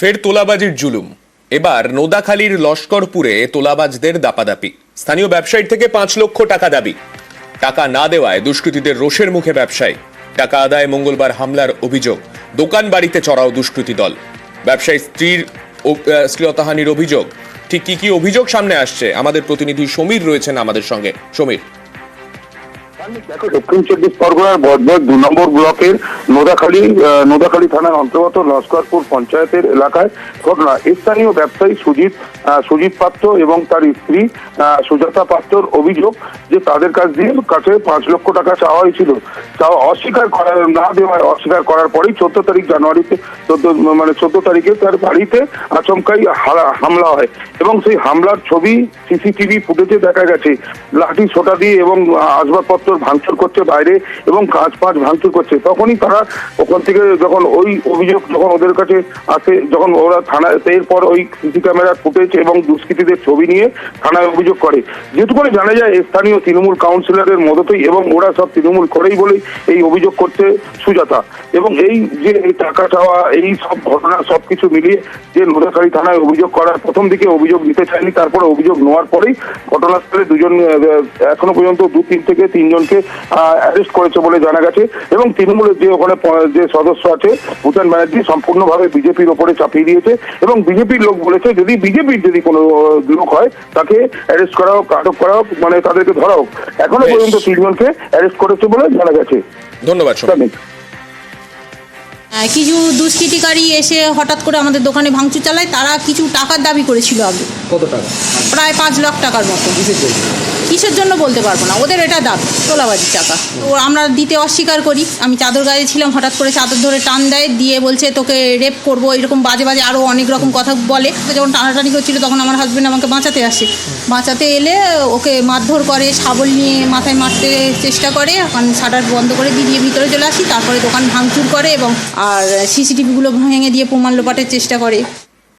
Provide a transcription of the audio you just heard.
ফের তোলাবাজির জুলুম। এবার নোদাখালীর লস্করপুরে তোলাবাজদের দাপাদাপি। স্থানীয় ব্যবসায়ীর থেকে 5 লক্ষ টাকা দাবি। টাকা না দেওয়ায় দুষ্কৃতীদের রোষের মুখে ব্যবসায়ী। টাকা আদায় মঙ্গলবার হামলার অভিযোগ। দোকান বাড়িতে চড়াও দুষ্কৃতী দল। ব্যবসায়ী স্ত্রীর শ্লীলতাহানির অভিযোগ। ঠিক কি অভিযোগ সামনে আসছে, আমাদের প্রতিনিধি সমীর রয়েছেন আমাদের সঙ্গে। সমীর, দেখো, দক্ষিণ 24 পরগনার বজবজ 2 নম্বর ব্লকের নোদাখালী থানার অন্তর্গত লস্করপুর পঞ্চায়েতের এলাকায় ঘটনা। স্থানীয় ব্যবসায়ী সুজিত পাত্র এবং তার স্ত্রী সুজাতা পাত্রর অভিযোগ যে তাদের কাছে 5 লক্ষ টাকা চাওয়া হয়েছিল। অস্বীকার করার পরেই 14 তারিখ জানুয়ারিতে 14 তারিখে তার বাড়িতে আচমকাই হামলা হয় এবং সেই হামলার ছবি সিসিটিভি ফুটেজে দেখা গেছে। লাঠি সোটা দিয়ে এবং আসবাবপত্র ভাঙচুর করছে বাইরে এবং কাঁচ ভাঙচুর করছে। তখনই তারা ওখান থেকে যখন ওই অভিযোগ যখন ওদের কাছে আসে, যখন ওরা থানায়, এরপর ওই সিসি ক্যামেরার ফুটেজ এবং দুষ্কৃতীদের ছবি নিয়ে থানায় অভিযোগ করে। যেটুকুনি জানা যায় স্থানীয় তৃণমূল কাউন্সিলরের মদতেই এবং ওরা সব তৃণমূল করেই বলেই এই অভিযোগ করছে সুজাতা। এবং এই যে টাকা চাওয়া, এই সব ঘটনা সবকিছু মিলিয়ে যে নোদাখালী থানায় অভিযোগ করার প্রথম দিকে অভিযোগ নিতে চায়নি, তারপরে অভিযোগ নেওয়ার পরেই ঘটনাস্থলে এখনো পর্যন্ত 2 থেকে 3 জনকে অ্যারেস্ট করেছে বলে জানা গেছে। এবং তৃণমূলের যে ওখানে যে সদস্য আছে ভূপেন ব্যানার্জি সম্পূর্ণভাবে বিজেপির ওপরে চাপিয়ে দিয়েছে এবং বিজেপির লোক বলেছে বিজেপির যদি কোনো লোক হয় তাকে অ্যারেস্ট করা হোক, আটক করা হোক, তাদেরকে ধরা হোক। এখনো পর্যন্ত 3 জনকে অ্যারেস্ট করেছে বলে জানা গেছে। ধন্যবাদ। কিছু দুষ্কৃতিকারী এসে হঠাৎ করে আমাদের দোকানে ভাঙচুর চালায়। তারা কিছু টাকার দাবি করেছিল আগে। কত টাকা? প্রায় 5 লাখ টাকার মতো। কিসের জন্য বলতে পারবো না, ওদের এটা দাবি তোলাবাজির টাকা। তো আমরা দিতে অস্বীকার করি। আমি চাদর গায়ে ছিলাম, হঠাৎ করে চাদর ধরে টান দেয়, দিয়ে বলছে তোকে রেপ করবো, এরকম বাজে আরও অনেক রকম কথা বলে। যখন টানাটানি করছিল তখন আমার হাজব্যান্ড আমাকে বাঁচাতে আসে। বাঁচাতে এলে ওকে মারধর করে, শাবল নিয়ে মাথায় মারতে চেষ্টা করে। শাটার বন্ধ করে দিয়ে ভিতরে চলে আসি। তারপরে দোকান ভাঙচুর করে এবং সিসিটিভিগুলো ভেঙে দিয়ে প্রমাণ লোপাটের চেষ্টা করে।